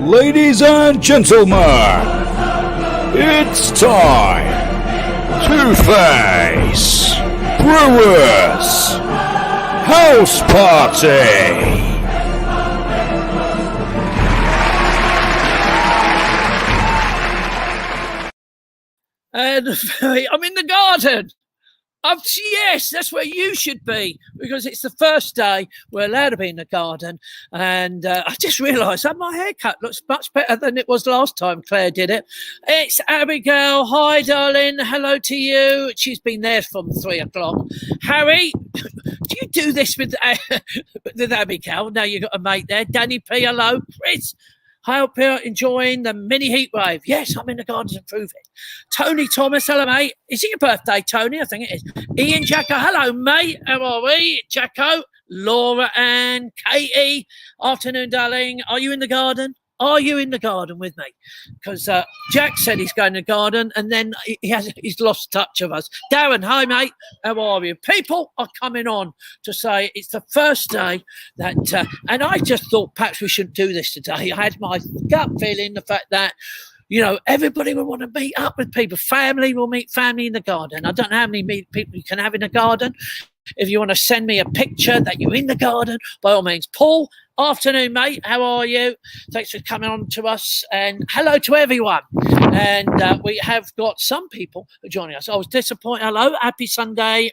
Ladies and gentlemen, it's time to face Brewers House Party. And I'm in the garden. Yes, that's where you should be, because it's the first day we're allowed to be in the garden. And I just realised that my haircut looks much better than it was last time Claire did it. It's Abigail. Hi, darling. Hello to you. She's been there from 3 o'clock. Harry, do you do this with Abigail? Now you've got a mate there. Danny P, hello. Chris, I hope you're enjoying the mini heat wave. Yes, I'm in the garden to prove it. Tony Thomas, hello, mate. Is it your birthday, Tony? I think it is. Ian Jacko, hello, mate. How are we? Jacko, Laura and Katie. Afternoon, darling. Are you in the garden? Are you in the garden with me? Because Jack said he's going to the garden, and then he's lost touch of us. Darren, hi, mate. How are you? People are coming on to say it's the first day that, and I just thought perhaps we shouldn't do this today. I had my gut feeling, the fact that, you know, everybody will want to meet up with people. Family will meet family in the garden. I don't know how many people you can have in the garden. If you want to send me a picture that you're in the garden, by all means. Paul, afternoon, mate. How are you? Thanks for coming on to us. And hello to everyone. And we have got some people joining us. I was disappointed. Hello. Happy Sunday,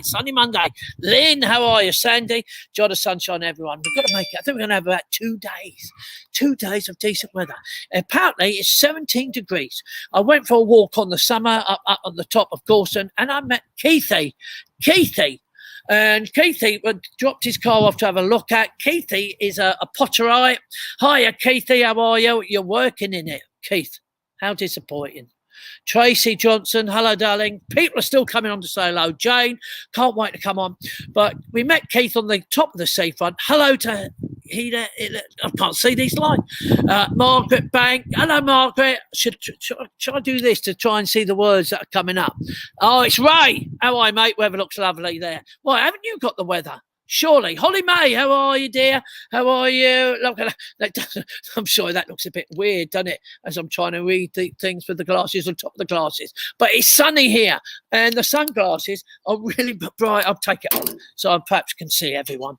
Sunny Monday. Lynn, how are you? Sandy, John of Sunshine, everyone. We've got to make it. I think we're going to have about 2 days. 2 days of decent weather. Apparently, it's 17 degrees. I went for a walk on the summer up on the top of Gorson, and I met Keithy. And Keithy dropped his car off to have a look at. Keithy is a potterite. Hiya, Keithy. How are you? You're working in it, Keith. How disappointing. Tracey Johnson, hello, darling. People are still coming on to say hello. Jane, can't wait to come on. But we met Keith on the top of the seafront. Hello to I can't see these lines. Margaret Bank. Hello, Margaret. Should I do this to try and see the words that are coming up? Oh, it's Ray. How are you, mate? Weather looks lovely there. Why, haven't you got the weather? Surely. Holly May, how are you, dear? How are you? Look, I'm sorry, that looks a bit weird, doesn't it? As I'm trying to read the things with the glasses on top of the glasses. But it's sunny here, and the sunglasses are really bright. I'll take it off so I perhaps can see everyone.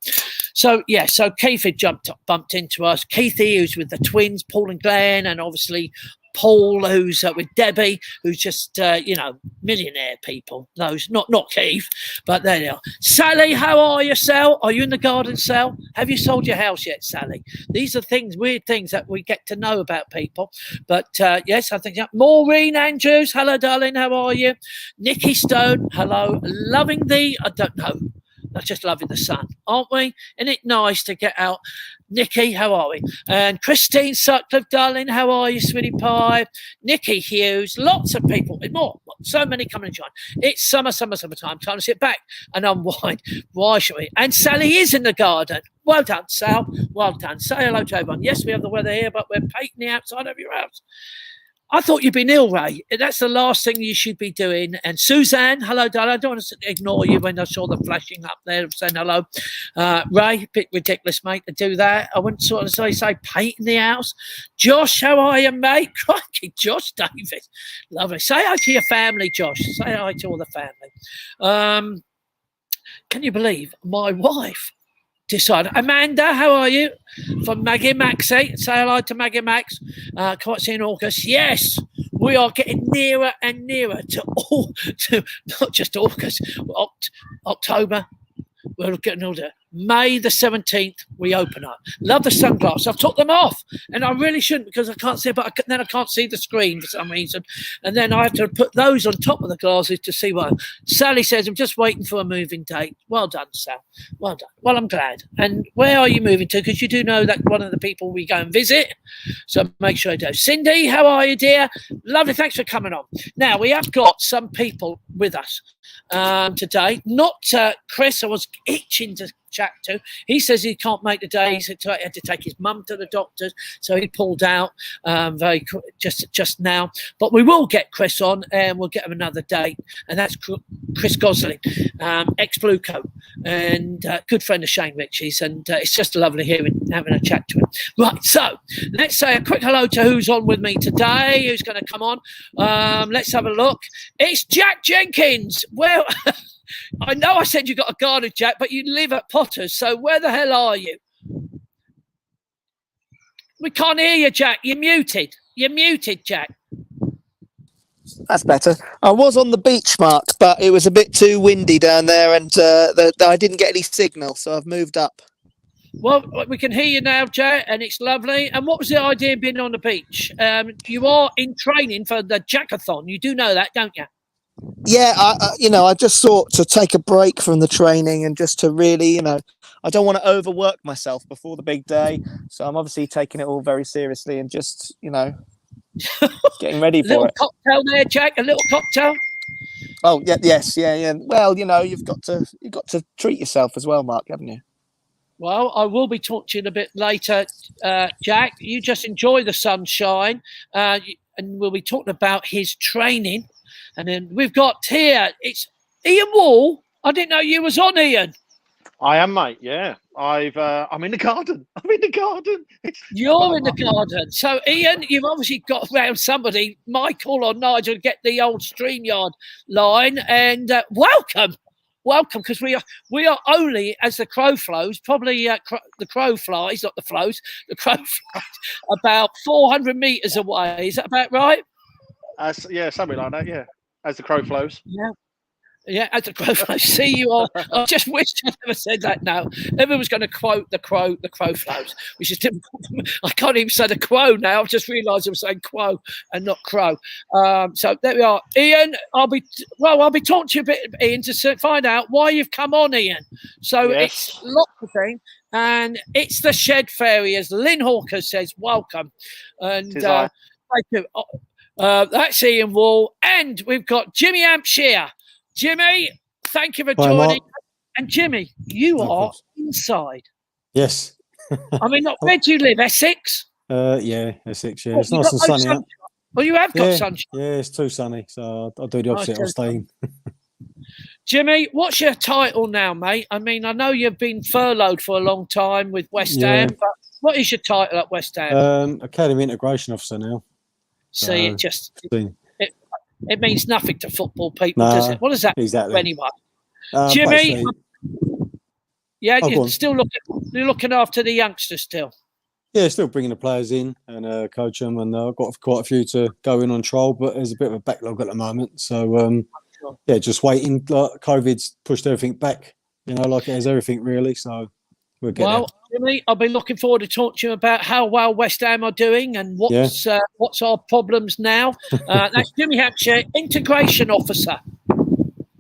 So, yeah, so Keith had bumped into us. Keithy, who's with the twins, Paul and Glenn, and obviously Paul, who's with Debbie, who's just, millionaire people. Those, not Keith, but there they are. Sally, how are you, Sal? Are you in the garden, Sal? Have you sold your house yet, Sally? These are weird things that we get to know about people. But, yes, I think, Maureen Andrews, hello, darling, how are you? Nicky Stone, hello. Loving I don't know. That's just loving the sun, aren't we? Isn't it nice to get out? Nikki, how are we? And Christine Sutcliffe, darling, how are you, sweetie pie? Nikki Hughes, lots of people, more, so many coming and join. It's summertime, time to sit back and unwind. Why should we? And Sally is in the garden. Well done, Sal. Well done. Say hello to everyone. Yes, we have the weather here, but we're painting the outside of your house. I thought you'd been ill, Ray. That's the last thing you should be doing. And Suzanne, hello, darling. I don't want to ignore you when I saw the flashing up there saying hello. Ray, a bit ridiculous, mate, to do that. I wouldn't sort of say painting the house. Josh, how are you, mate? Crikey, Josh Davis. Lovely. Say hi to your family, Josh. Say hi to all the family. Can you believe my wife decided? Amanda, how are you? From Maggie Maxie. Say hello to Maggie Max. Can't see in August. Yes, we are getting nearer and nearer to not just August, October. We're getting older. May the 17th, we open up. Love the sunglasses. I've took them off, and I really shouldn't because I can't see, but then I can't see the screen for some reason. And then I have to put those on top of the glasses to see what. Sally says, I'm just waiting for a moving date. Well done, Sal. Well done. Well, I'm glad. And where are you moving to? Because you do know that one of the people we go and visit. So make sure I do. Cindy, how are you, dear? Lovely. Thanks for coming on. Now, we have got some people with us today. Not Chris. I was itching to chat to. He says he can't make the day. He had to take his mum to the doctors, so he pulled out just now. But we will get Chris on, and we'll get him another date. And that's Chris Gosling, ex-Blue Coat, and good friend of Shane Ritchie's. And it's just lovely having a chat to him. Right, so let's say a quick hello to who's on with me today. Who's going to come on? Let's have a look. It's Jack Jenkins. Well, I know I said you got a garden, Jack, but you live at Potter's, so where the hell are you? We can't hear you, Jack. You're muted. You're muted, Jack. That's better. I was on the beach, Mark, but it was a bit too windy down there, and I didn't get any signal, so I've moved up. Well, we can hear you now, Jack, and it's lovely. And what was the idea of being on the beach? You are in training for the Jackathon. You do know that, don't you? Yeah, I just thought to take a break from the training and just to really, I don't want to overwork myself before the big day. So I'm obviously taking it all very seriously and just, getting ready for it. A little cocktail there, Jack, a little cocktail. Oh, yeah. Well, you've got to treat yourself as well, Mark, haven't you? Well, I will be talking to you a bit later, Jack. You just enjoy the sunshine, and we'll be talking about his training. And then we've got here, it's Ian Wall. I didn't know you was on, Ian. I am, mate. Yeah, I'm in the garden. You're in the garden. So, Ian, you've obviously got around somebody, Michael or Nigel, to get the old StreamYard line. And welcome, because we are only, as the crow flows, probably the crow flies, not the flows. The crow flies about 400 meters away. Is that about right? Yeah, something like that. Yeah, as the crow flows. Yeah, as the crow flows. See you all. I just wish I never said that now. Everyone's going to quote the crow flows, which is difficult. I can't even say the quo now. I've just realised I'm saying quo and not crow. So there we are. Ian, I'll be talking to you a bit, Ian, to find out why you've come on, Ian. So It's lots of things. And it's the Shed Fairy, as Lyn Hawker says, welcome. And thank you. That's Ian Wall. And we've got Jimmy Hampshire. Jimmy, thank you for joining. Mark. And Jimmy, you are inside. Yes. I mean, where do you live? Essex? Yeah, Essex. Yeah, it's nice and sunny out. Well, you have got sunshine. Yeah, it's too sunny, so I'll do the opposite. I'll stay in. Jimmy, what's your title now, mate? I mean, I know you've been furloughed for a long time with West Ham, but what is your title at West Ham? Academy Integration Officer now. See, it means nothing to football people, does it? What does that mean anyway? Jimmy, you're still looking after the youngsters still. Yeah, still bringing the players in and coach them, and I've got quite a few to go in on trial, but there's a bit of a backlog at the moment. So, just waiting. COVID's pushed everything back, like it has everything really. So we'll get there. Jimmy, I'll be looking forward to talking to you about how well West Ham are doing and what's our problems now. That's Jimmy Hampshire, Integration Officer.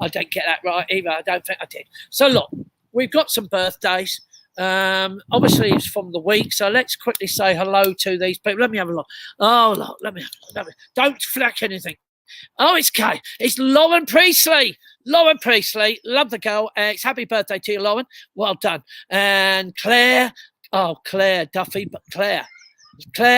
I don't get that right either. I don't think I did. So look, we've got some birthdays. Obviously it's from the week, so let's quickly say hello to these people. Let me have a look. Oh, look, let me. Don't flack anything. Oh, it's Kay. It's Lauren Priestley. Lauren Priestley, love the girl. It's happy birthday to you, Lauren. Well done. And Claire. Oh, Claire Duffy, but Claire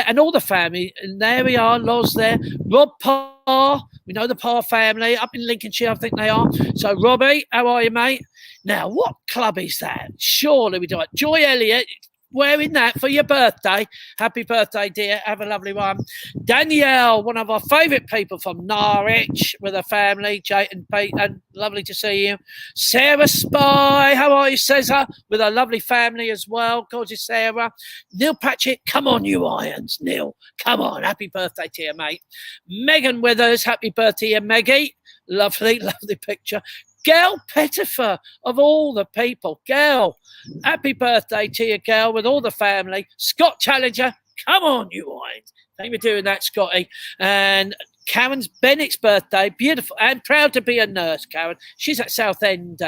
and all the family. And there we are. Loz there. Rob Parr. We know the Parr family up in Lincolnshire, I think they are. So, Robbie, how are you, mate? Now, what club is that? Surely we do it. Joy Elliott. Wearing that for your birthday. Happy birthday, dear. Have a lovely one. Danielle, one of our favourite people from Norwich with her family, Jay and Pete, and lovely to see you. Sarah Spy, how are you, Cesar? With her lovely family as well. Gorgeous Sarah. Neil Patchett, come on, you irons, Neil. Come on. Happy birthday to you, mate. Megan Withers, happy birthday to you, Maggie. Lovely, lovely picture. Gail Pettifer, of all the people. Gail, happy birthday to you, Gail, with all the family. Scott Challenger, come on, you wines. Thank you for doing that, Scotty. And Karen's Bennett's birthday. Beautiful and proud to be a nurse, Karen. She's at Southend.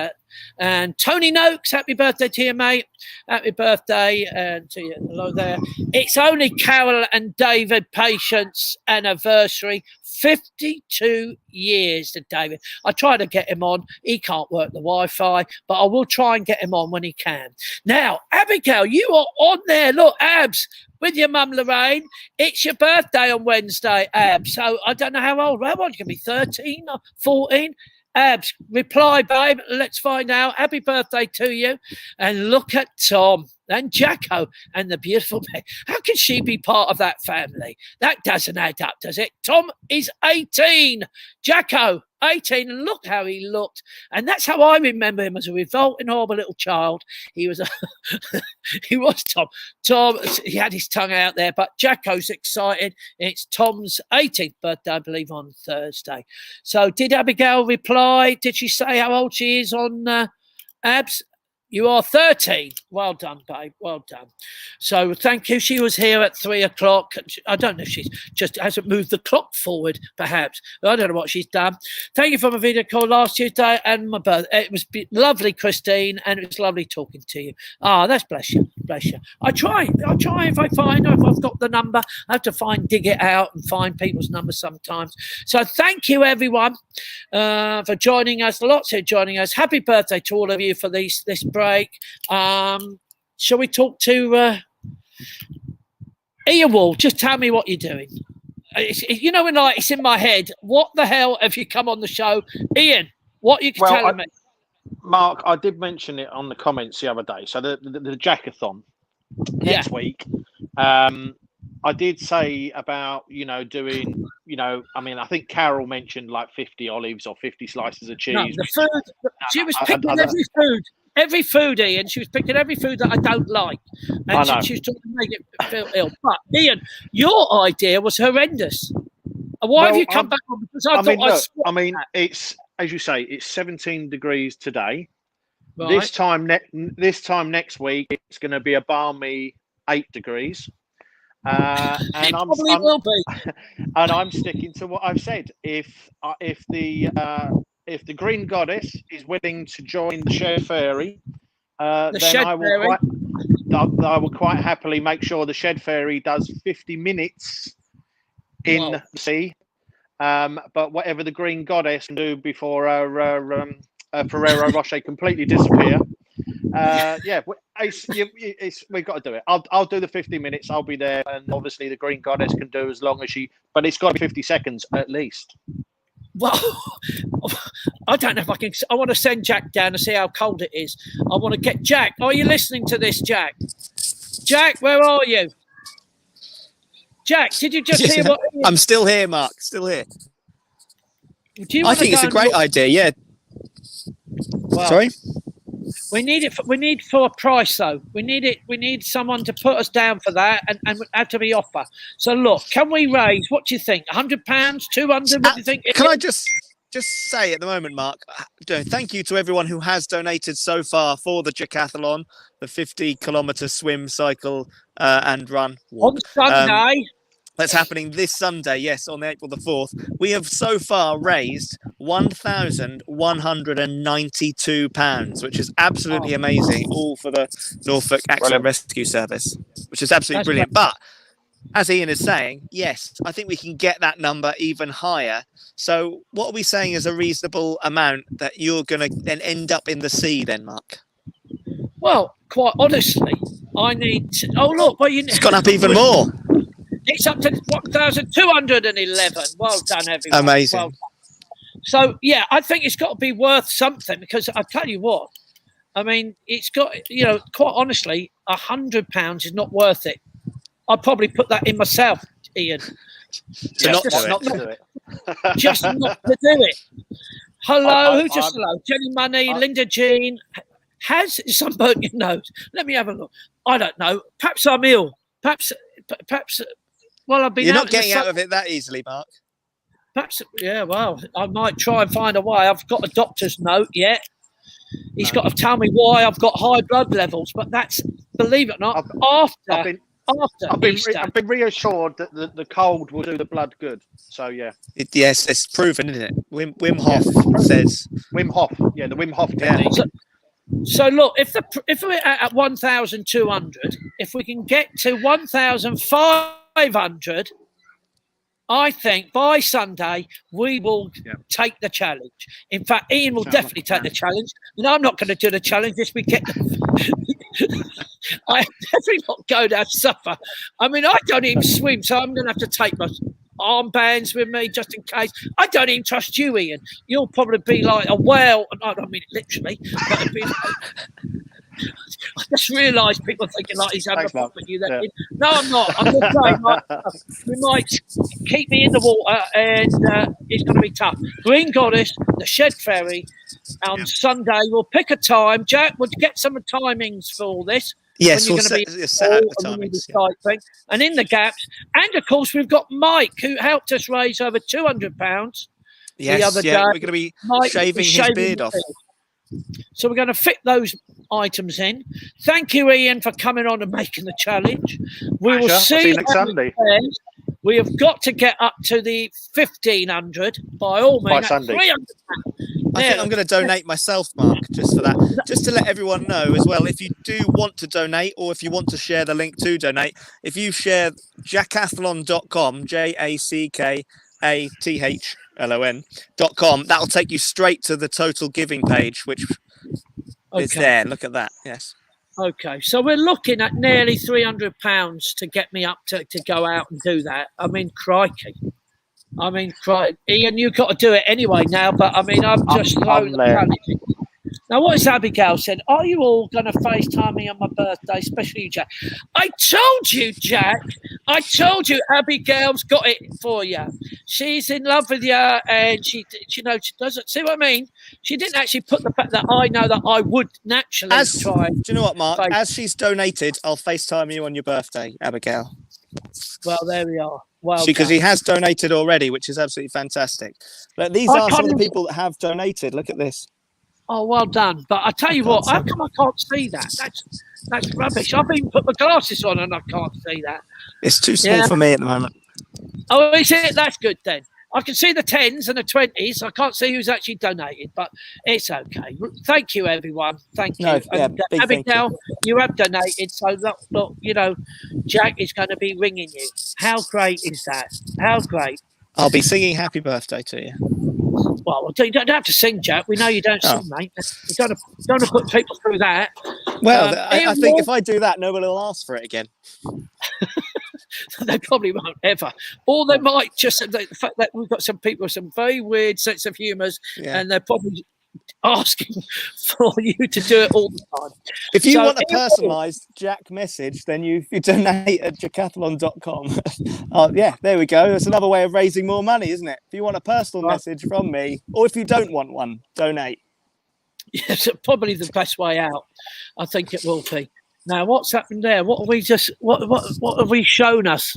And Tony Noakes, happy birthday to you, mate. Happy birthday and to you. Hello there. It's only Carol and David Patience anniversary. 52 years to David. I try to get him on. He can't work the Wi-Fi, but I will try and get him on when he can. Now, Abigail, you are on there. Look, Abs, with your mum Lorraine. It's your birthday on Wednesday, Abs. So I don't know how old. How old you can be? 13 or 14? Abs, reply, babe. Let's find out. Happy birthday to you. And look at Tom and Jacko and the beautiful Meg. How can she be part of that family? That doesn't add up, does it? Tom is 18. Jacko, 18. And look how he looked. And that's how I remember him, as a revolting, horrible little child. He was he was Tom. Tom, he had his tongue out there, but Jacko's excited. It's Tom's 18th birthday, I believe, on Thursday. So did Abigail reply? Did she say how old she is on Abs? You are 13. Well done, babe. Well done. So thank you. She was here at 3 o'clock. I don't know if she's just hasn't moved the clock forward, perhaps. I don't know what she's done. Thank you for my video call last Tuesday and my birthday. It was lovely, Christine, and it was lovely talking to you. Ah, that's bless you. Bless you. I try if I find if I've got the number. I have to dig it out and find people's numbers sometimes. So thank you, everyone, for joining us. Lots of joining us. Happy birthday to all of you for this break. Shall we talk to Ian Wall? Just tell me what you're doing. You know, when it's in my head, what the hell have you come on the show? Ian, what you telling me? Mark, I did mention it on the comments the other day. So the Jackathon next week. I did say about, doing, I mean, I think Carol mentioned like 50 olives or 50 slices of cheese. No, the food. She was picking every food, Ian. She was picking every food that I don't like. And she was trying to make it feel ill. But, Ian, your idea was horrendous. Why have you come back on? Because it's, as you say, it's 17 degrees today. Right. This time next week, it's going to be a balmy 8 degrees. And I'm sticking to what I've said. If the Green Goddess is willing to join the Shed Fairy, then I will quite happily make sure the Shed Fairy does 50 minutes in the sea. But whatever the Green Goddess can do before Ferrero Rocher completely disappear. We've got to do it. I'll do the 50 minutes. I'll be there, and obviously the Green Goddess can do as long as but it's got to be 50 seconds at least. Well, I don't know if I can. I want to send Jack down and see how cold it is. I want to get Jack. Are you listening to this, Jack? Jack, where are you? Jack, did you just hear what? I'm still here, Mark. Still here. I think it's a great idea. Yeah. Well, sorry. We need it. We need for a price, though. We need it. We need someone to put us down for that, and have to be offer. So look, can we raise? What do you think? £100, 200? What do you think? Can I just say at the moment, Mark? Thank you to everyone who has donated so far for the Jacathlon, the 50-kilometre swim, cycle, and run walk. On Sunday. That's happening this Sunday, yes, on April the 4th. We have so far raised £1,192, which is absolutely amazing, all for the Norfolk Accident Rescue Service, which is absolutely brilliant. But as Ian is saying, yes, I think we can get that number even higher. So what are we saying is a reasonable amount that you're going to then end up in the sea then, Mark? Well, quite honestly, I need to... Oh, look. Well, it's gone up even more. It's up to 1,211. Well done, everyone. Amazing. Well done. So, yeah, I think it's got to be worth something, because I tell you what, I mean, it's got, quite honestly, £100 is not worth it. I'd probably put that in myself, Ian. Not to do it. Just not to do it. Hello, who just hello? Jenny Money, Linda Jean. Has sunburnt your nose? Let me have a look. I don't know. Perhaps I'm ill. Perhaps. Well, I've been. You're not getting out of it that easily, Mark. Perhaps, yeah. Well, I might try and find a way. I've got a doctor's note yet. He's got to tell me why I've got high blood levels, but that's, believe it or not, after Easter. I've been reassured that the cold will do the blood good. So yeah. Yes, it's proven, isn't it? Wim Hof says. Wim Hof, yeah, the Wim Hof technique. So look, if we're at 1,200, if we can get to 1,500, I think by Sunday we will take the challenge. In fact, Ian will definitely take the challenge, and I'm not going to do the challenge this weekend. I definitely not go there to suffer. I mean, I don't even swim, so I'm going to have to take my armbands with me just in case. I don't even trust you, Ian. You'll probably be like a whale. I don't mean it literally, but it'd be like, I just realised people thinking like he's having a pop at you. No, I'm not. I'm just saying we might keep me in the water, and it's going to be tough. Green Goddess, the Shed Ferry, on Sunday. We'll pick a time. Jack, we'll get some timings for all this. Yes, we'll set out the timings. And in the gaps, and of course we've got Mike, who helped us raise over £200 the other day. We're going to be shaving his beard off. So we're going to fit those items in. Thank you, Ian, for coming on and making the challenge. We will see you next Sunday. We have got to get up to the 1,500 by all means. By Sunday. £300. I think I'm going to donate myself, Mark, just for that. Just to let everyone know as well, if you do want to donate, or if you want to share the link to donate, if you share jackathlon.com, JACKATHLON.com, that'll take you straight to the total giving page, which is there. Look at that. Yes. Okay, so we're looking at nearly £300 to get me up to go out and do that. I mean, crikey. Ian, you've got to do it anyway now, but I mean, I'm just throwing the challenge. Now, what has Abigail said? Are you all going to FaceTime me on my birthday, especially you, Jack? I told you, Jack. I told you Abigail's got it for you. She's in love with you, and she doesn't see what I mean. She didn't actually put the fact that I know that I would naturally try. Do you know what, Mark? As she's donated, I'll FaceTime you on your birthday, Abigail. Well, there we are. Well, because he has donated already, which is absolutely fantastic. But these are some of the people that have donated. Look at this. Oh, well done. But I tell you what, how come I can't see that? That's rubbish. I've even put my glasses on and I can't see that. It's too small for me at the moment. Oh, is it? That's good then. I can see the 10s and the 20s. I can't see who's actually donated, but it's okay. Thank you, everyone. Thank you. Abigail, you have donated. So, look, Jack is going to be ringing you. How great is that? How great. I'll be singing happy birthday to you. Well, you don't have to sing, Jack. We know you don't sing, mate. You don't have to put people through that. Well, I think if I do that, nobody will ask for it again. They probably won't ever. Or they might just, the fact that we've got some people with some very weird sense of humours, and they're probably asking for you to do it all the time. If you want a personalised Jack message, then you donate at jackathlon.com. There we go. That's another way of raising more money, isn't it? If you want a personal message from me, or if you don't want one, donate. Yes, probably the best way out. I think it will be. Now, what's happened there? What have we shown us?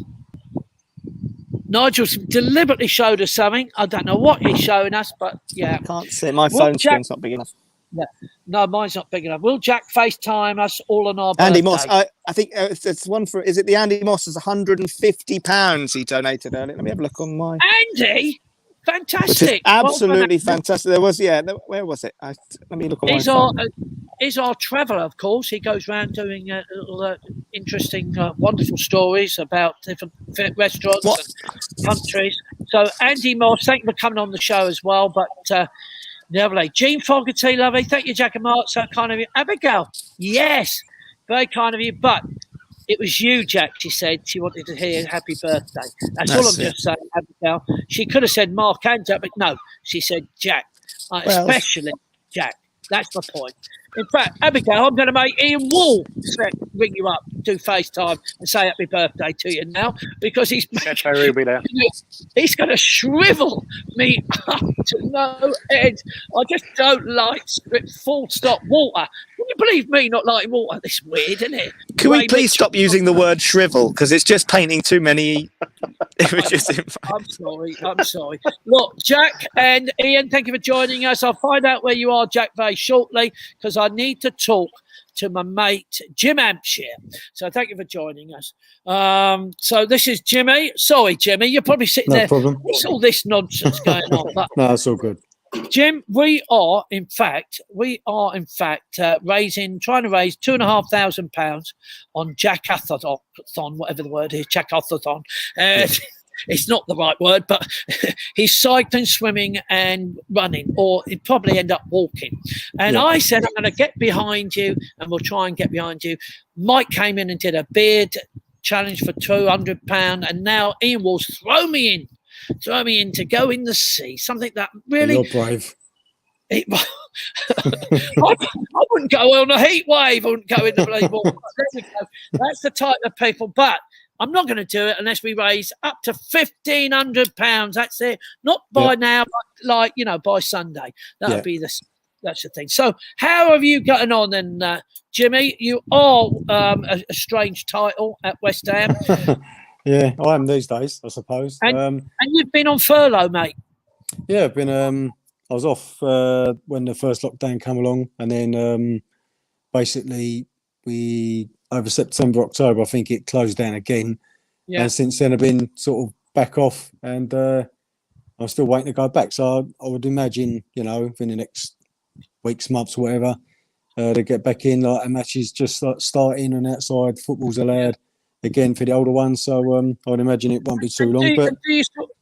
Nigel's deliberately showed us something. I don't know what he's showing us, but yeah. I can't see. My phone screen's not big enough. Yeah. No, mine's not big enough. Will Jack FaceTime us all on our birthday? Andy Moss. I think it's one for. Is it the Andy Moss? Is £150 he donated earlier. Let me have a look on my. Andy, fantastic! Absolutely fantastic. There was where was it? Let me look on my phone. He's our traveller, of course. He goes around doing little interesting, wonderful stories about different restaurants and countries. So, Andy Moss, thank you for coming on the show as well. But lovely. Jean Fogarty, lovely. Thank you, Jack and Mark. So kind of you. Abigail, yes, very kind of you. But it was you, Jack, she said. She wanted to hear happy birthday. That's all I'm just saying, Abigail. She could have said Mark and Jack, but no, she said Jack, especially Jack. That's my point. In fact, Abigail, I'm going to make Ian Wall ring you up, do FaceTime and say happy birthday to you now, because he's going to shrivel me up to no end. I just don't like full stop water. Can you believe me not liking water? This is weird, isn't it? Can we please stop using the word shrivel, because it's just painting too many images in I'm sorry. Look, Jack and Ian, thank you for joining us. I'll find out where you are, Jack, very shortly, because I need to talk to my mate Jim Hampshire. So thank you for joining us. So this is Jimmy. Sorry, Jimmy, you're probably sitting No there. problem. What's all this nonsense going on? But No, it's all good. Jim, we are in fact trying to raise £2,500 on Jackathon, whatever the word is, Jackathon. It's not the right word, but he's cycling, swimming, and running, or he'd probably end up walking. And I said, I'm going to get behind you, and we'll try and get behind you. Mike came in and did a beard challenge for £200, and now Ian Walls throw me in to go in the sea. Something that really You're brave. I wouldn't go on a heat wave. I wouldn't go in the bloody water. There we go. That's the type of people. But I'm not going to do it unless we raise up to £1,500. That's it. Not by now, but by Sunday. That'll be that's the thing. So how have you gotten on then, Jimmy? You are a strange title at West Ham. Yeah, I am these days, I suppose. And you've been on furlough, mate. Yeah, I've been. I was off when the first lockdown came along, and then basically over September, October, I think it closed down again. Yeah. And since then, I've been sort of back off, and I'm still waiting to go back. So I would imagine, within the next weeks, months, whatever, to get back in. Like, matches just starting, and outside football's allowed again for the older ones. So I would imagine it won't be too long.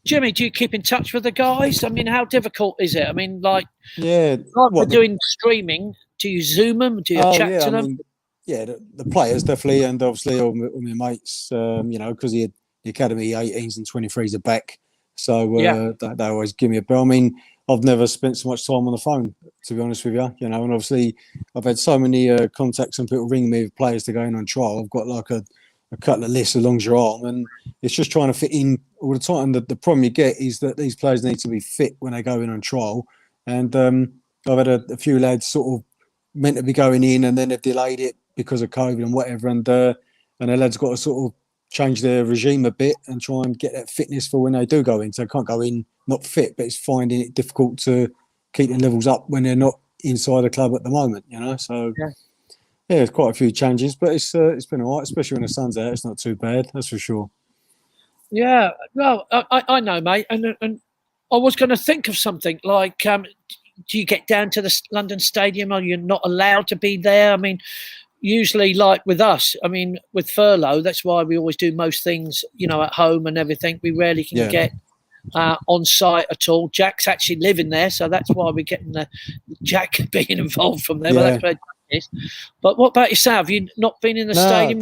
Jimmy, do you keep in touch with the guys? I mean, how difficult is it? I mean, we're doing streaming. Do you Zoom them? Do you chat to them? The players definitely, and obviously all my mates, because the academy 18s and 23s are back. So they always give me a bell. I mean, I've never spent so much time on the phone, to be honest with you, and obviously I've had so many contacts and people ring me with players to go in on trial. I've got like a couple of lists along your arm, and it's just trying to fit in all the time. The problem you get is that these players need to be fit when they go in on trial. And I've had a few lads sort of meant to be going in, and then they've delayed it because of COVID and whatever. And the lads got to sort of change their regime a bit and try and get that fitness for when they do go in. So they can't go in not fit, but it's finding it difficult to keep the levels up when they're not inside the club at the moment, So yeah, there's quite a few changes, but it's been all right, especially when the sun's out. It's not too bad, that's for sure. Yeah, well, I know, mate, and I was going to think of something like, do you get down to the London Stadium? Are you not allowed to be there? I mean, usually, like with us, I mean, with furlough, that's why we always do most things, at home and everything. We rarely can get on site at all. Jack's actually living there, so that's why we're getting Jack being involved from there. Well, that's where But what about yourself? Have you not been in the stadium?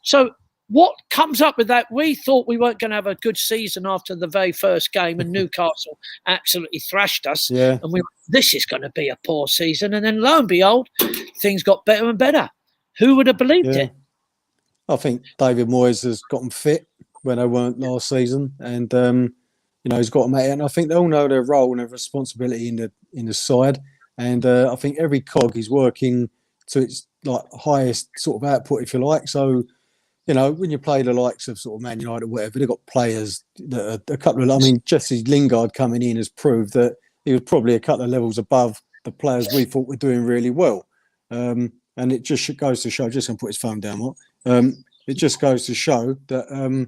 So what comes up with that? We thought we weren't going to have a good season after the very first game, and Newcastle absolutely thrashed us. Yeah. And this is going to be a poor season. And then lo and behold, things got better and better. Who would have believed it? I think David Moyes has gotten fit when they weren't last season, and he's got them at it. And I think they all know their role and their responsibility in the side. And I think every cog is working to its highest sort of output, if you like. So, when you play the likes of sort of Man United or whatever, they've got players that are a couple of. I mean, Jesse Lingard coming in has proved that he was probably a couple of levels above the players we thought were doing really well. And it just goes to show. Just going to put his phone down, Mark. It just goes to show that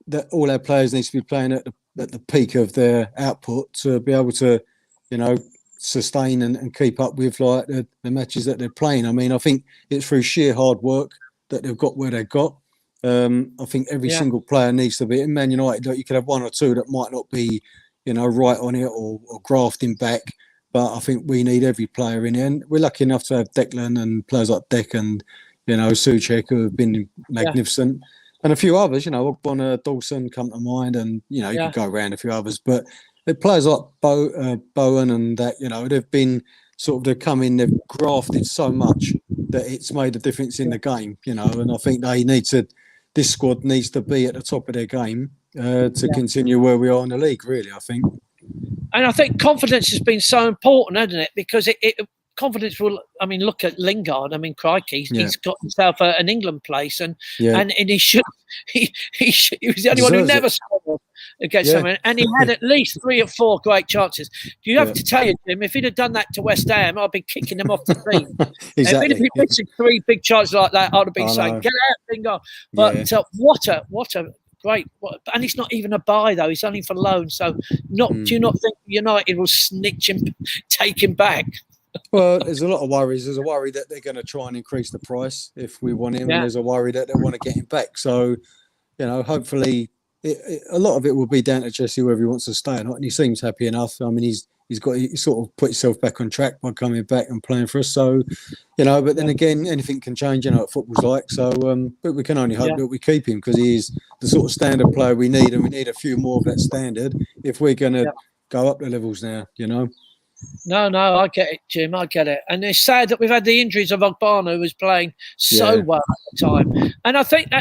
that all our players need to be playing at the peak of their output to be able to, sustain and keep up with the matches that they're playing. I mean, I think it's through sheer hard work that they've got where they've got. I think every single player needs to be. In Man United, you could have one or two that might not be, right on it or grafting back. But I think we need every player in it. And we're lucky enough to have Declan and players like Dec and, Souček, who have been magnificent. And a few others, Dawson come to mind, and, you could go around a few others. But the players like Bowen and that, they've been they've come in, they've grafted so much that it's made a difference in the game, and I think this squad needs to be at the top of their game to continue where we are in the league, really, I think. And I think confidence has been so important, hasn't it? Because confidence will. I mean, look at Lingard. I mean, crikey, he's got himself an England place, and he should. He was the only one who never scored. against someone, and he had at least 3 or 4 great chances. You have to tell you, Jim, if he'd have done that to West Ham, I'd be kicking him off the field. Exactly. If he'd have been missing 3 big chances like that, I'd have been saying, "Get out, bingo!" But what a great! And he's not even a buy though; he's only for loan. So, do you not think United will snitch him, take him back? Well, there's a lot of worries. There's a worry that they're going to try and increase the price if we want him, and there's a worry that they want to get him back. So, hopefully, a lot of it will be down to Jesse whether he wants to stay or not. And he seems happy enough. I mean, he sort of put himself back on track by coming back and playing for us. So, but then again, anything can change. What football's like. So, but we can only hope that we keep him because he is the sort of standard player we need, and we need a few more of that standard if we're going to go up the levels now. No, I get it, Jim. I get it, and it's sad that we've had the injuries of Ogbonna, who was playing so well at the time. And I think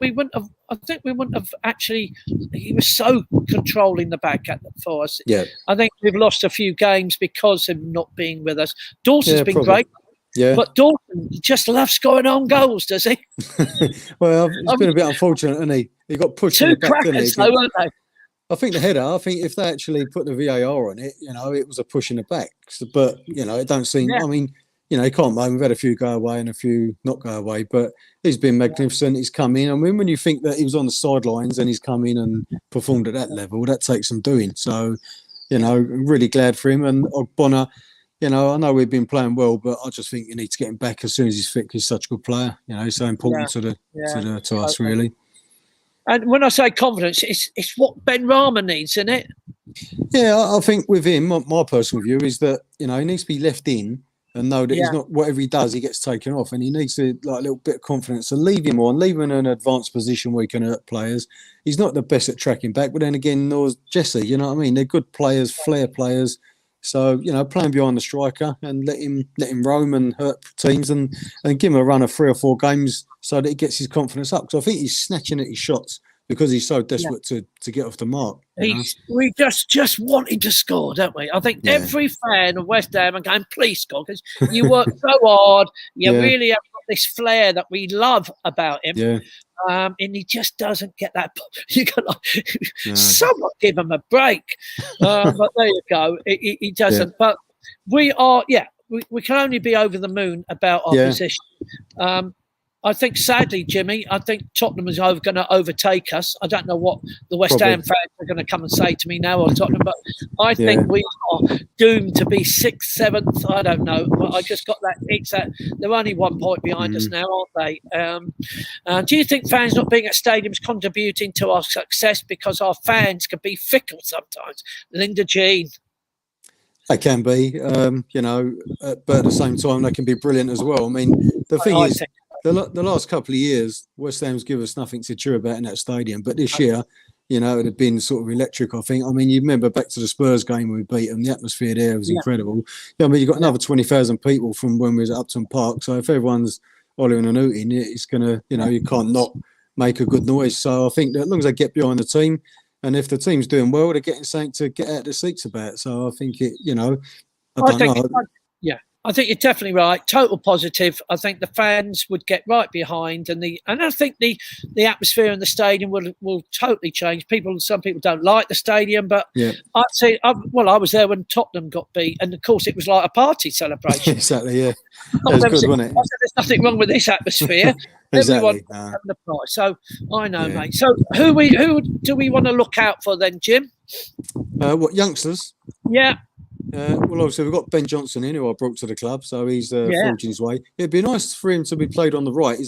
we wouldn't have actually. He was so controlling the back for us. Yeah, I think we've lost a few games because of him not being with us. Dawson's been great. Yeah, but Dawson just loves scoring on goals, does he? Well, it's been a bit unfortunate, hasn't he? He got pushed in the back, didn't he? Though, weren't they? I think the header, if they actually put the VAR on it, it was a push in the back. But, it don't seem, I mean, he can't blame. We've had a few go away and a few not go away, but he's been magnificent. He's come in. I mean, when you think that he was on the sidelines and he's come in and performed at that level, that takes some doing. So, I'm really glad for him. And Ogbonna, I know we've been playing well, but I just think you need to get him back as soon as he's fit. He's such a good player. He's so important to us, really. And when I say confidence, it's what Ben Rama needs, isn't it? Yeah, I think with him, my personal view is that, he needs to be left in and know that he's not, whatever he does, he gets taken off. And he needs to, a little bit of confidence. So leave him on, leave him in an advanced position where he can hurt players. He's not the best at tracking back, but then again, nor Jesse, you know what I mean? They're good players, flair players. So, playing behind the striker and let him roam and hurt teams and give him a run of 3 or 4 games so that he gets his confidence up. Because I think he's snatching at his shots because he's so desperate to get off the mark. We just want him to score, don't we? I think every fan of West Ham are going, please score, because you work so hard. You really have got this flair that we love about him. Yeah. And he just doesn't get that. You got someone give him a break. But there you go. He doesn't. But we are, we can only be over the moon about our position. I think, sadly, Jimmy, I think Tottenham is going to overtake us. I don't know what the West Ham fans are going to come and say to me now on Tottenham, but I think we are doomed to be 6th, 7th. I don't know. But I just got that itch that they're only 1 point behind us now, aren't they? Do you think fans not being at stadiums contributing to our success because our fans can be fickle sometimes? Linda Jean. They can be, but at the same time, they can be brilliant as well. I mean, the thing is, the last couple of years, West Ham's given us nothing to cheer about in that stadium. But this year, it had been sort of electric, I think. I mean, you remember back to the Spurs game when we beat them, the atmosphere there was incredible. I mean, you've got another 20,000 people from when we was at Upton Park. So if everyone's hollering and hooting, it's going to, you can't not make a good noise. So I think that as long as they get behind the team, and if the team's doing well, they're getting something to get out of the seats about. So I think I don't know. I think you're definitely right. Total positive. I think the fans would get right behind, and I think the atmosphere in the stadium will totally change. Some people don't like the stadium, but I'd say, I was there when Tottenham got beat, and of course it was like a party celebration. Exactly, yeah. It was good, wasn't it? There's nothing wrong with this atmosphere. Exactly. Everyone having the price. So I know, mate. So who do we want to look out for then, Jim? What youngsters? Yeah. Well, obviously, we've got Ben Johnson in, who I brought to the club, so he's forging his way. It'd be nice for him to be played on the right.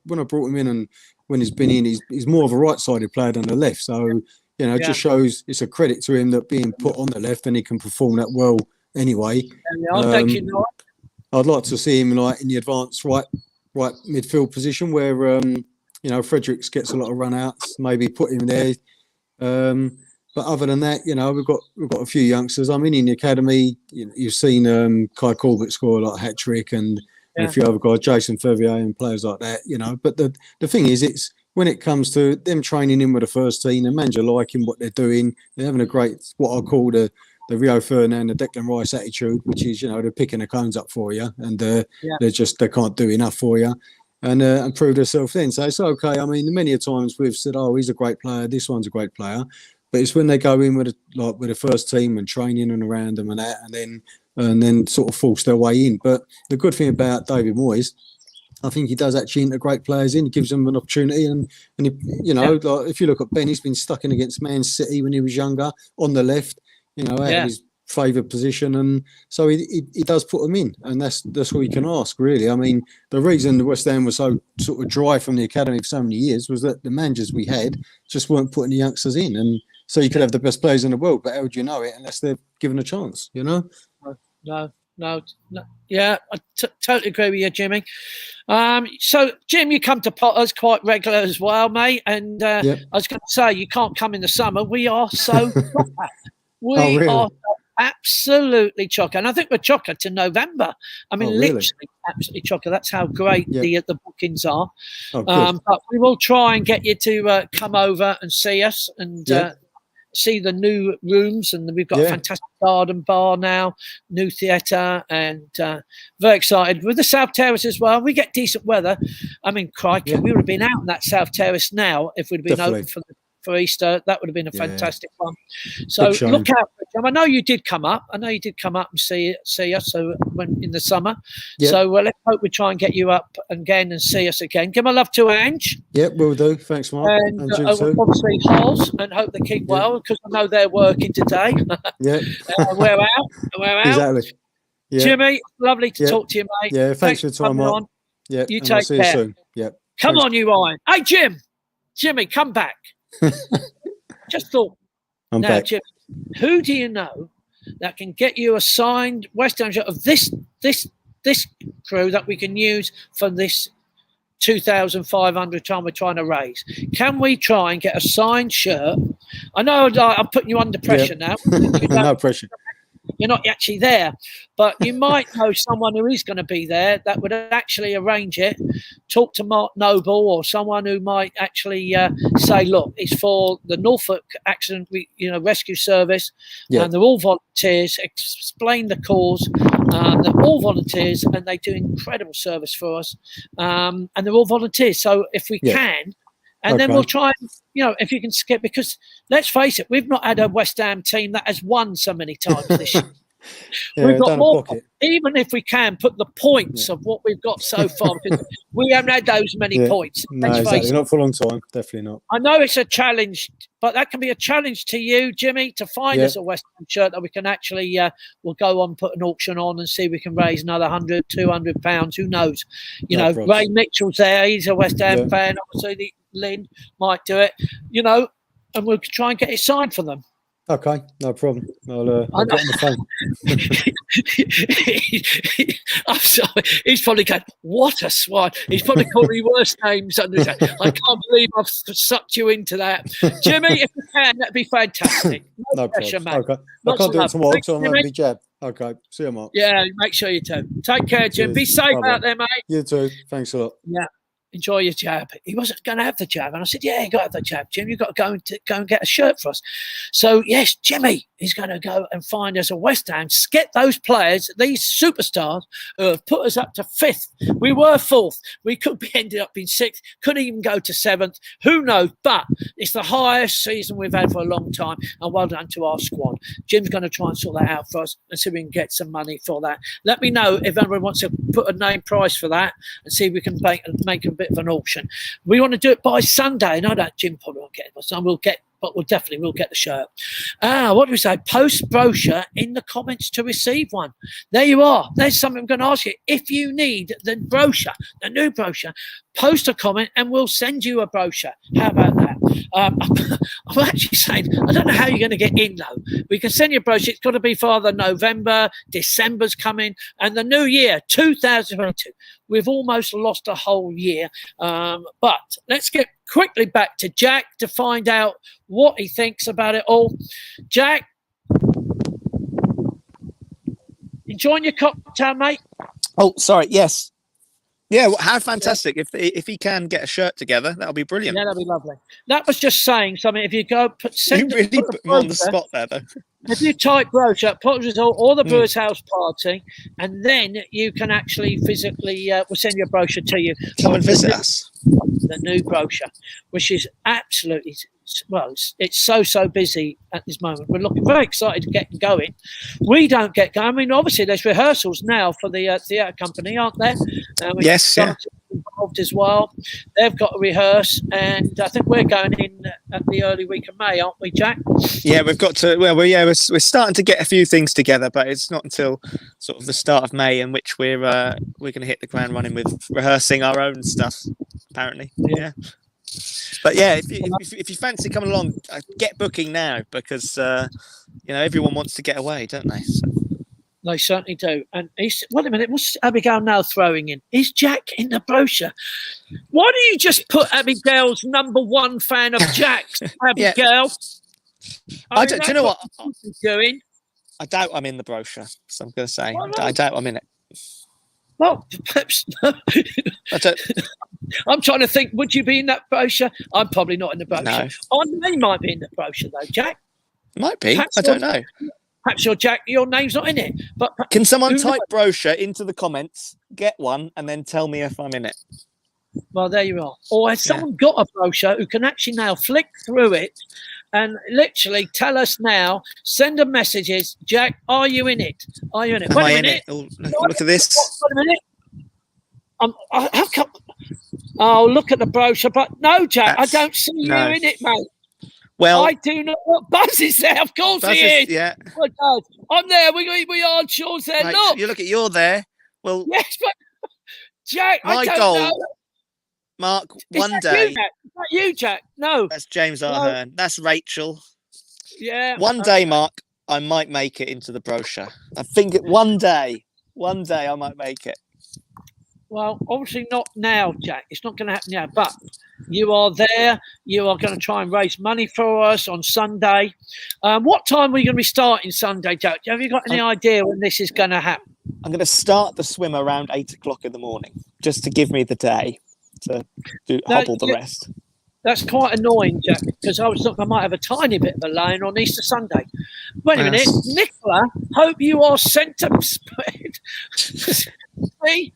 When I brought him in and when he's been in, he's more of a right-sided player than the left. So, it just shows it's a credit to him that being put on the left and he can perform that well anyway. I'd like to see him in the advanced right midfield position where, Fredericks gets a lot of run-outs, maybe put him there. But other than that, we've got a few youngsters. I mean, in the academy, you've seen Kai Corbett score a hat trick and a few other guys, Jason Fevier and players like that. But the thing is, it's when it comes to them training in with the first team, the manager liking what they're doing, they're having a great what I call the Rio Ferdinand, the Declan Rice attitude, which is they're picking the cones up for you and they can't do enough for you. And prove themselves then. So it's okay. I mean, many a times we've said, oh, he's a great player. This one's a great player. But it's when they go in with the first team and training and around them and that, and then sort of force their way in. But the good thing about David Moyes, I think he does actually integrate players in. He gives them an opportunity, and he, like if you look at Ben, he's been stuck in against Man City when he was younger on the left, out of his favoured position, and so he does put them in, and that's what we can ask, really. I mean, the reason West Ham was so sort of dry from the academy for so many years was that the managers we had just weren't putting the youngsters in, and so you could have the best players in the world, but how would you know it unless they're given a chance? No. Yeah, I totally agree with you, Jimmy. So, Jim, you come to Potters quite regular as well, mate. And I was going to say, you can't come in the summer. We are so we are absolutely chocker. And I think we're chocker to November. I mean, literally absolutely chocker. That's how great the bookings are. But we will try and get you to come over and see us and see the new rooms, and we've got a fantastic garden bar now, new theatre, and very excited with the South Terrace as well. We get decent weather. I mean, crikey, we would have been out in that South Terrace now if we'd been open for Easter. That would have been a fantastic one. So look out for it. I know you did come up. And see us. So when in the summer. So let's hope we try and get you up again and see us again. Give my love to Ange. Yep, will do. Thanks, Mark. And obviously Hols, and hope they keep well, because I know they're working today. We're out. Exactly. Jimmy, lovely to talk to you, mate. Yeah, thanks for your time, Mark. Yeah, you take care. You soon. Yeah. Come on, you Ryan. Hey, Jimmy, come back. Just thought. I'm back. Jimmy, who do you know that can get you a signed West Ham shirt of this crew that we can use for this 2,500 time we're trying to raise? Can we try and get a signed shirt? I know I'm putting you under pressure now. No pressure. You're not actually there, but you might know someone who is going to be there that would actually arrange it. Talk to Mark Noble or someone who might actually say, look, it's for the Norfolk Accident Rescue Service, and they're all volunteers. Explain the cause. They're all volunteers, and they do incredible service for us. And they're all volunteers. So if we can. And then we'll try and, if you can skip, because let's face it, we've not had a West Ham team that has won so many times this year. We've got more, even if we can put the points of what we've got so far, because we haven't had those many points. No, exactly. Not for a long time. Definitely not. I know it's a challenge, but that can be a challenge to you, Jimmy, to find us a West Ham shirt that we can actually, we'll go on, put an auction on and see if we can raise another £100, £200. Who knows? Ray Mitchell's there. He's a West Ham fan. Obviously, Lyn might do it, and we'll try and get it signed for them. Okay, no problem. I'll get on the phone. I'm sorry. He's probably going, what a swine. He's probably called me worse names. I can't believe I've sucked you into that. Jimmy, if you can, that'd be fantastic. No pressure, mate. Okay. I can't do it tomorrow, so I'm going to be jabbed. Okay, see you, Mark. Yeah, make sure you do. Take care, Jim. Cheers. Be safe Bye-bye. out there, mate. You too. Thanks a lot. Yeah. Enjoy your jab. He wasn't going to have the jab. And I said, yeah, you got to have the jab, Jim. You've got to go and get a shirt for us. So, yes, Jimmy is going to go and find us a West Ham. Get those players, these superstars who have put us up to 5th. We were 4th. We could be ended up in 6th. Could even go to 7th. Who knows? But it's the highest season we've had for a long time. And well done to our squad. Jim's going to try and sort that out for us and see if we can get some money for that. Let me know if anyone wants to put a name price for that and see if we can make a bit of an auction. We want to do it by Sunday. I know that Jim probably won't get it, but we'll get the shirt. What do we say? Post brochure in the comments to receive one. There you are. There's something I'm going to ask you. If you need the brochure, the new brochure, post a comment and we'll send you a brochure. How about that? I'm actually saying, I don't know how you're going to get in though. We can send you a brochure. It's got to be for either November, December's coming, and the new year, 2022. We've almost lost a whole year. But let's get quickly back to Jack to find out what he thinks about it all. Jack, enjoying your cocktail, mate? Oh, sorry. Yes. Yeah, well, how fantastic. If he can get a shirt together, that'll be brilliant. Yeah, that'll be lovely. That was just saying something. If you go you really put me on the spot there, though. If you type brochure, put result or the Brewers House Party, and then you can actually physically, we'll send you a brochure to you. Come and visit us. The new brochure, which is absolutely it's so busy at this moment. We're looking very excited to get going. We don't get going. I mean, obviously there's rehearsals now for the theatre company, aren't there? Yes, yeah. Involved as well. They've got to rehearse, and I think we're going in at the early week of May, aren't we, Jack? Yeah, we've got to. Well, we're starting to get a few things together, but it's not until sort of the start of May in which we're going to hit the ground running with rehearsing our own stuff. Apparently, yeah. But yeah, if you fancy coming along, get booking now because everyone wants to get away, don't they? So. They certainly do. And wait a minute, what's Abigail now throwing in? Is Jack in the brochure? Why do you just put Abigail's #1 fan of Jack's, Abigail? Yeah. Do you know what? Doing? I doubt I'm in the brochure, so I'm going to say I doubt I'm in it. Well, perhaps. I'm trying to think, would you be in that brochure? I'm probably not in the brochure. No. Our name might be in the brochure, though, Jack. Might be. I don't know. Perhaps your name's not in it. But can someone type brochure into the comments, get one, and then tell me if I'm in it? Well, there you are. Or has someone got a brochure who can actually now flick through it and literally tell us now, send them messages, Jack, are you in it? Are you in it? Am I in it? Oh, look at this. Wait a minute. Look at the brochure. But no, Jack, I don't see you in it, mate. Well, I do not. Buzz is there. Of course he is. Yeah. Oh, God. I'm there. We are. Sean's there. Right, look. You're there. Well, yes, but Jack, my I don't goal, know. Mark, Is one that day. Is that you, Jack? No. That's James Ahern. That's Rachel. Yeah. One day, Mark, I might make it into the brochure. I think one day I might make it. Well, obviously not now, Jack. It's not going to happen now. But you are there. You are going to try and raise money for us on Sunday. What time are we going to be starting Sunday, Jack? Have you got any idea when this is going to happen? I'm going to start the swim around 8 o'clock in the morning, just to give me the day to hobble the rest. That's quite annoying, Jack, because I was thinking I might have a tiny bit of a line on Easter Sunday. Wait a minute. Nicola, hope you are centre spread. See?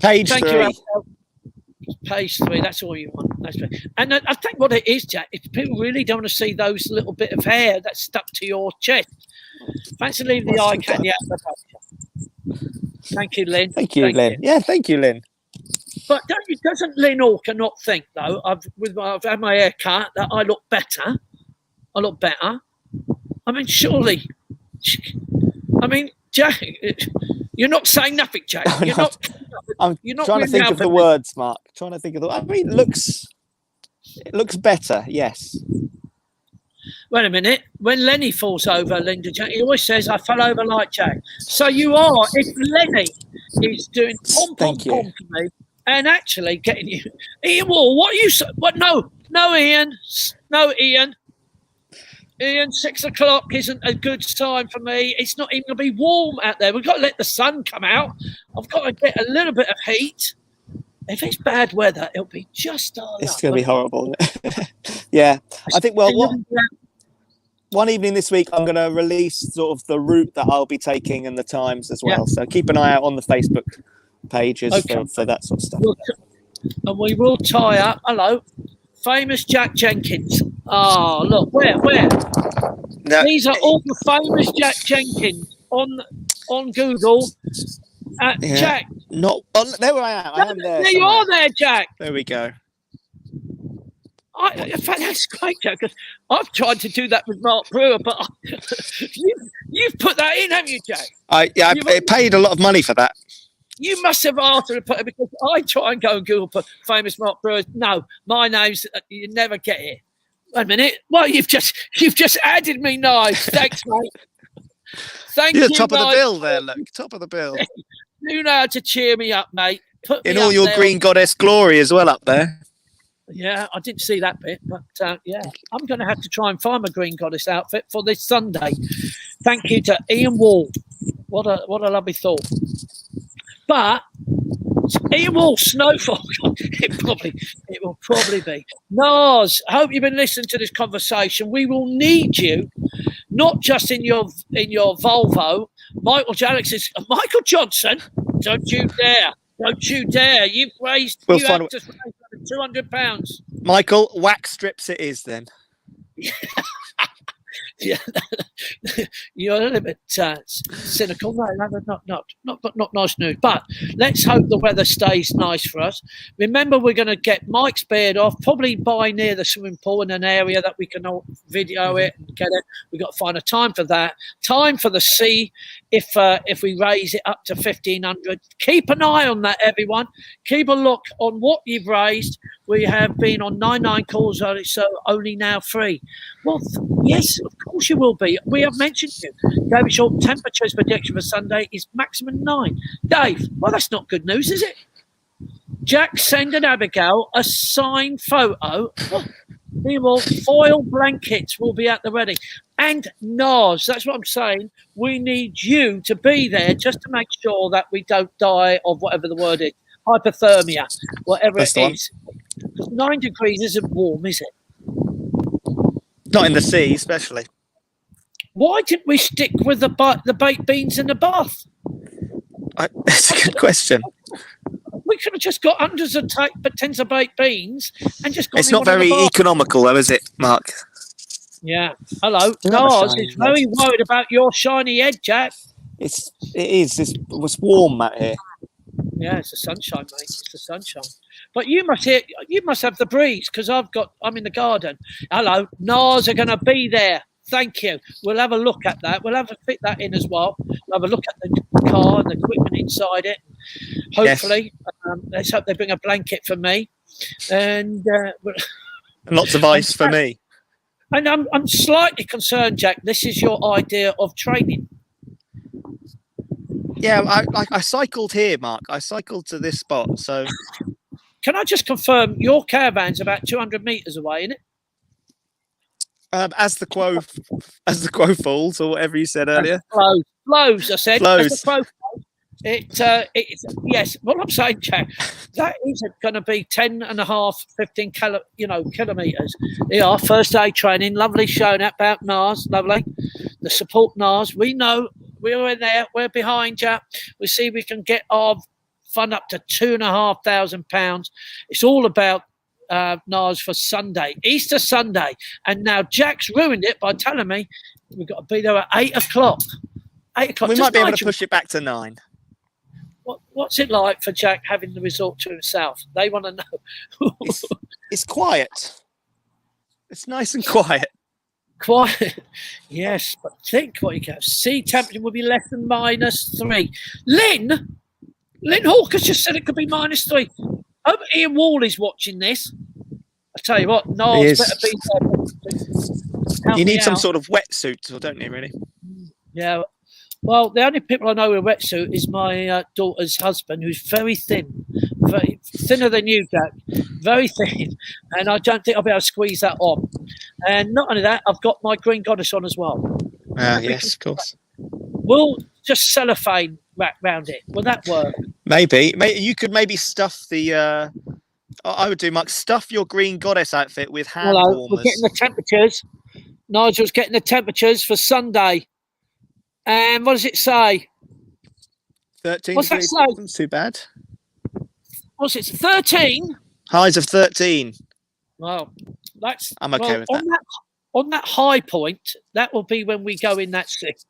Page Thank 3. You, Page 3. That's all you want. That's right. And I think what it is, Jack, is people really don't want to see those little bit of hair that's stuck to your chest. Fancy leaving the eye candy out of the picture. Thank you, Lyn. Thank you, Lyn. Yeah, thank you, Lyn. But doesn't Lyn Hawker not think, though, I've had my hair cut, that I look better? I look better. I mean, surely. I mean, Jack, you're not saying nothing, Jack. You're not. I'm trying to think of the words, Mark. I mean, it looks better, yes. Wait a minute. When Lenny falls over, Linda Jack, he always says, I fell over like Jack. So you are, if Lenny is doing pom to me and actually getting you. Ian Wall, what are you saying? What? No, Ian. No, Ian. Ian, 6 o'clock isn't a good time for me. It's not even going to be warm out there. We've got to let the sun come out. I've got to get a little bit of heat. If it's bad weather, it'll be just our luck. It's going to be horrible. Yeah. I think, one evening this week, I'm going to release sort of the route that I'll be taking and the times as well. Yeah. So keep an eye out on the Facebook pages for that sort of stuff. And we will tie up. Hello. Famous Jack Jenkins. Oh, look, where? No. These are all the famous Jack Jenkins on Google. Jack. Not on, there I am. I am there. There you are there, Jack. There we go. In fact, that's great, Jack, because I've tried to do that with Mark Brewer, but you've put that in, haven't you, Jack? I paid a lot of money for that. You must have asked her to put it, because I try and go and Google for famous Mark Brewers. No, my name's, you never get it. Wait a minute. Well, you've just added me knives. Thanks, mate. Thank you. You're top of the bill there, look. Top of the bill. You know how to cheer me up, mate. Put in all your there. Green Goddess glory as well up there. Yeah, I didn't see that bit, but yeah, I'm going to have to try and find my Green Goddess outfit for this Sunday. Thank you to Ian Wall. What a lovely thought. But Ian Wall, Snowfall, it will probably be. NARS, I hope you've been listening to this conversation. We will need you, not just in your Volvo. Michael Johnson, don't you dare. You've raised. £200. Michael, wax strips it is then. Yeah, you're a little bit cynical. No, not nice news. But let's hope the weather stays nice for us. Remember, we're going to get Mike's beard off, probably by near the swimming pool in an area that we can all video it and get it. We've got to find a time for that. Time for the sea. If we raise it up to 1,500, keep an eye on that, everyone. Keep a look on what you've raised. We have been on 99 calls already, so only now 3. Well, yes, of course you will be. We have mentioned you. David Short, temperatures prediction for Sunday is maximum 9. Dave, well, that's not good news, is it? Jack sending Abigail a signed photo. Foil blankets will be at the ready. And NARS, that's what I'm saying. We need you to be there just to make sure that we don't die of whatever the word is. Hypothermia, whatever it is. Because 9 degrees isn't warm, is it? Not in the sea, especially. Why didn't we stick with the baked beans in the bath? That's a good question. We could have just got hundreds of tins of baked beans and just got. It's not very economical, though, is it, Mark? Yeah. Hello. NARS is very worried about your shiny head, Jack. It is. It's warm out here. Yeah, it's the sunshine, mate. It's the sunshine. But you must have the breeze because I'm in the garden. Hello, NARS are going to be there. Thank you. We'll have a look at that. We'll have to fit that in as well. We'll have a look at the car and the equipment inside it. Hopefully, let's hope they bring a blanket for me, and lots of ice for me. And I'm slightly concerned, Jack. This is your idea of training. Yeah, I cycled here, Mark. I cycled to this spot. So, can I just confirm your caravan's about 200 meters away, isn't it? As the quo falls, or whatever you said earlier. Flows. I said. Flows. As the quo falls, it's yes. What I'm saying, Jack, that isn't going to be 15 kilometers. Yeah, first day training. Lovely showing about NARS. Lovely. The support NARS. We know. We're in there. We're behind you. We see we can get our fund up to £2,500. It's all about NARS for Sunday, Easter Sunday. And now Jack's ruined it by telling me we've got to be there at 8 o'clock. 8 o'clock. We might be able to push it back to 9. What's it like for Jack having the resort to himself? They want to know. It's quiet. It's nice and quiet. Quiet, yes, but think what you get. Sea temperature will be less than -3. Lyn Hawker just said it could be -3. I hope Ian Wall-is watching this. I tell you what, NARS better be there. You need some sort of wetsuit, don't you, really? Yeah. Well, the only people I know with a wetsuit is my daughter's husband, who's very thin, very thinner than you, Jack, very thin, and I don't think I'll be able to squeeze that on. And not only that, I've got my green goddess on as well. Yes, of course. We'll just cellophane wrap round it. Will that work? Maybe you could stuff the. I would do, Mark. Stuff your green goddess outfit with hand warmers. We're getting the temperatures. Nigel's getting the temperatures for Sunday. And what does it say? 13. What's that say? Not too bad. What's it? 13. Highs of 13. Well, I'm okay with that. On that high point, that will be when we go in that six.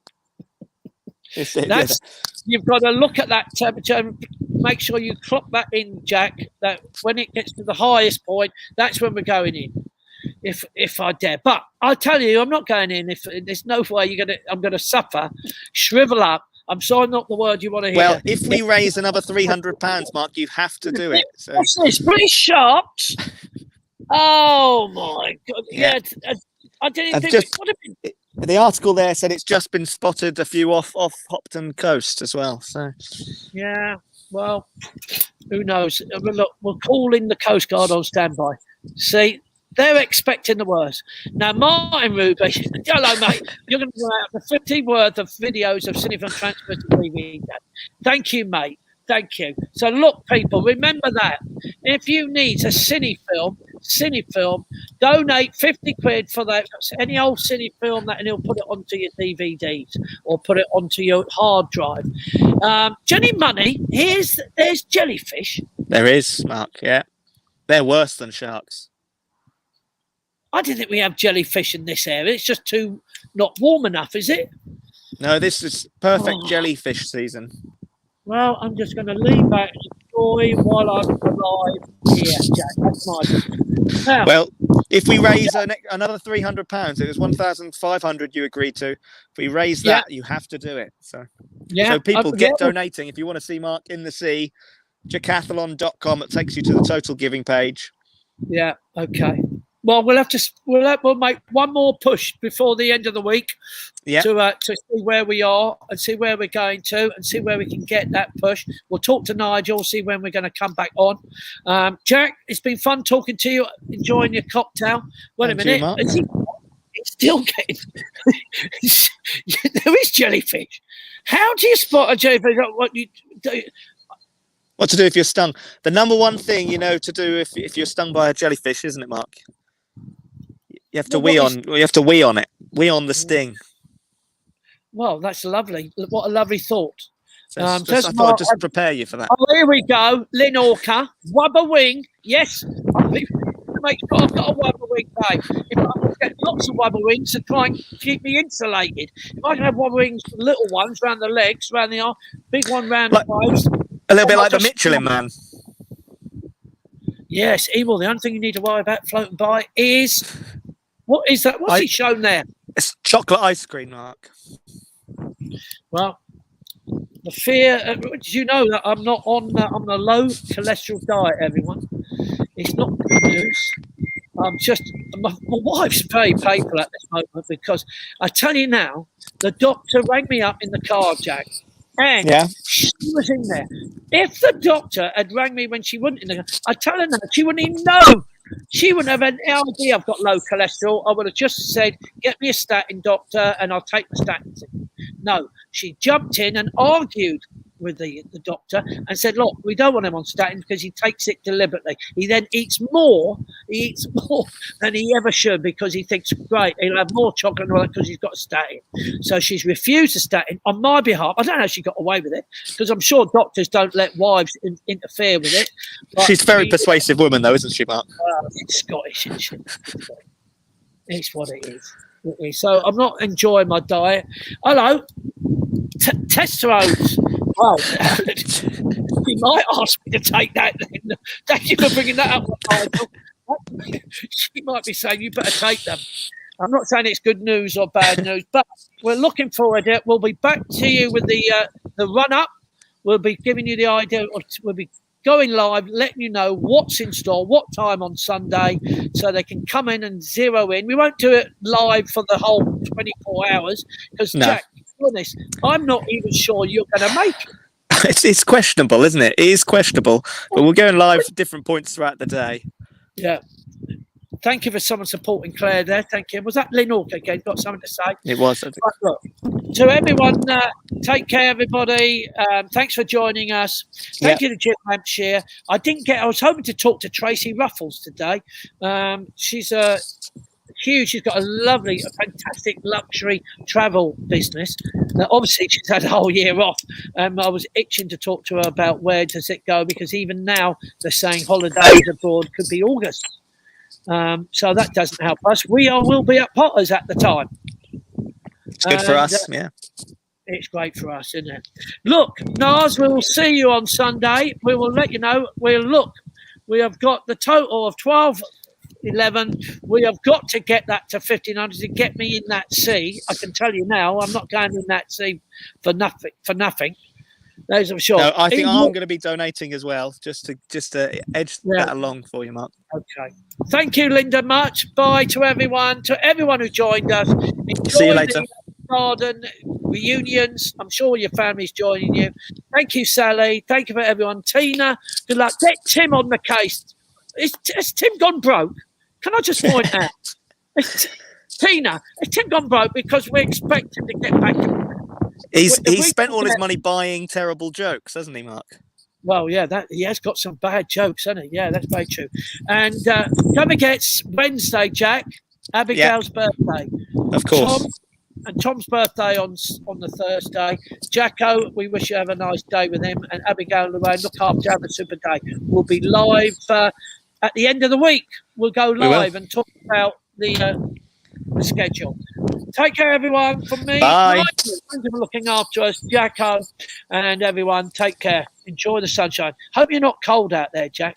You've got to look at that temperature and make sure you clock that in, Jack. That when it gets to the highest point, that's when we're going in. If I dare, but I tell you, I'm not going in. If there's no way I'm gonna suffer, shrivel up. I'm sorry, not the word you want to hear. Well, if we raise another £300, Mark, you have to do it. So. What's this? British Sharps? Oh my God! Yeah, I didn't think. The article there said it's just been spotted a few off Hopton Coast as well. So yeah, well, who knows? Look, we'll call in the Coast Guard on standby. See. They're expecting the worst. Now, Martin Ruby, hello, mate. You're going to go out the 50 worth of videos of Cinefilm transfer to TV. Thank you, mate. Thank you. So, look, people, remember that. If you need a Cinefilm, donate 50 quid for that. Any old Cinefilm that, and he'll put it onto your DVDs or put it onto your hard drive. Jenny Money, there's jellyfish. There is, Mark, yeah. They're worse than sharks. I didn't think we have jellyfish in this area. It's just too not warm enough, is it? No, this is perfect jellyfish season. Well, I'm just going to lean back and enjoy while I'm alive here, Jack. That's my now, Well, if we raise another £300, it was 1,500 you agreed to. If we raise that, you have to do it. So people get donating. If you want to see Mark in the sea, jacathlon.com. It takes you to the total giving page. Yeah. Okay. Well, we'll make one more push before the end of the week to see where we are and see where we're going to and see where we can get that push. We'll talk to Nigel, see when we're going to come back on. Jack, it's been fun talking to you, enjoying your cocktail. Wait a minute. It's still getting... There is jellyfish. How do you spot a jellyfish? What you do? What to do if you're stung? The number one thing to do if you're stung by a jellyfish, isn't it, Mark? You have to wee on it. Wee on the sting. Well, that's lovely. What a lovely thought. I thought I'd just prepare you for that. Oh, here we go. Lyn Hawker, rubber wing. Yes, I've got a rubber wing day. If I can get lots of rubber wings to try and keep me insulated. If I can have rubber wings, little ones around the legs, around the arm, big one round the nose. A little bit like the Michelin Man. Yes, Emil, the only thing you need to worry about floating by is... What is that? What's he shown there? It's chocolate ice cream, Mark. Well, the fear... did you know that I'm not on a low cholesterol diet, everyone? It's not good news. I'm just... My wife's very painful at this moment because I tell you now, the doctor rang me up in the car, Jack, and she was in there. If the doctor had rang me when she wasn't in the car, I'd tell her that she wouldn't even know. She wouldn't have any idea I've got low cholesterol. I would have just said, get me a statin, doctor, and I'll take the statins. No, she jumped in and argued with the doctor and said, look, we don't want him on statins because he takes it deliberately. He then eats more than he ever should because he thinks, great, he'll have more chocolate because he's got a statin. So she's refused a statin on my behalf. I don't know how she got away with it because I'm sure doctors don't let wives interfere with it. She's a very persuasive woman, though, isn't she, Mark? It's Scottish, isn't she? It's what it is. So I'm not enjoying my diet. Hello, testosterone. Well, you might ask me to take that then. Thank you for bringing that up, Nigel. She might be saying you better take them. I'm not saying it's good news or bad news, but we're looking forward to it. We'll be back to you with the run-up. We'll be giving you the idea. We'll be going live, letting you know what's in store, what time on Sunday, so they can come in and zero in. We won't do it live for the whole 24 hours because, Jack, to be honest, I'm not even sure you're going to make it. It's questionable, isn't it? It is questionable, but we're going live at different points throughout the day. Yeah. Thank you for someone supporting Claire there. Thank you. Was that Lyn Hawker again? Got something to say? It was. Right, look, to everyone, take care, everybody. Thanks for joining us. Thank you to Jim Hampshire. I was hoping to talk to Tracey Ruffles today. She's huge. She's got a fantastic luxury travel business. Now, obviously, she's had a whole year off. I was itching to talk to her about where does it go because even now they're saying holidays abroad could be August. So that doesn't help us. Will be at Potter's at the time. It's good for us, yeah. It's great for us, isn't it? Look, NARS, we will see you on Sunday. We will let you know. We have got the total of 11. We have got to get that to 1,500 to get me in that sea. I can tell you now, I'm not going in that sea for nothing. Those I'm sure. No, I think I'm going to be donating as well, just to edge that along for you, Mark. Okay. Thank you, Linda. Much. Bye to everyone. To everyone who joined us. See you later. Garden reunions. I'm sure your family's joining you. Thank you, Sally. Thank you for everyone. Tina, good luck. Get Tim on the case. Has Tim gone broke? Can I just point out? Tina, has Tim gone broke because we expect him to get back? He's spent all his money buying terrible jokes, hasn't he, Mark? Well, yeah, he has got some bad jokes, hasn't he? Yeah, that's very true. And don't forget Wednesday, Jack, Abigail's birthday. Of course. Tom's birthday on the Thursday. Jacko, we wish you have a nice day with him. And Abigail and Lorraine, look after have a super day. We'll be live at the end of the week, we'll go will. live and talk about the schedule. Take care, everyone. From me, Bye. Nigel, thank you for looking after us, Jacko, and everyone. Take care. Enjoy the sunshine. Hope you're not cold out there, Jack.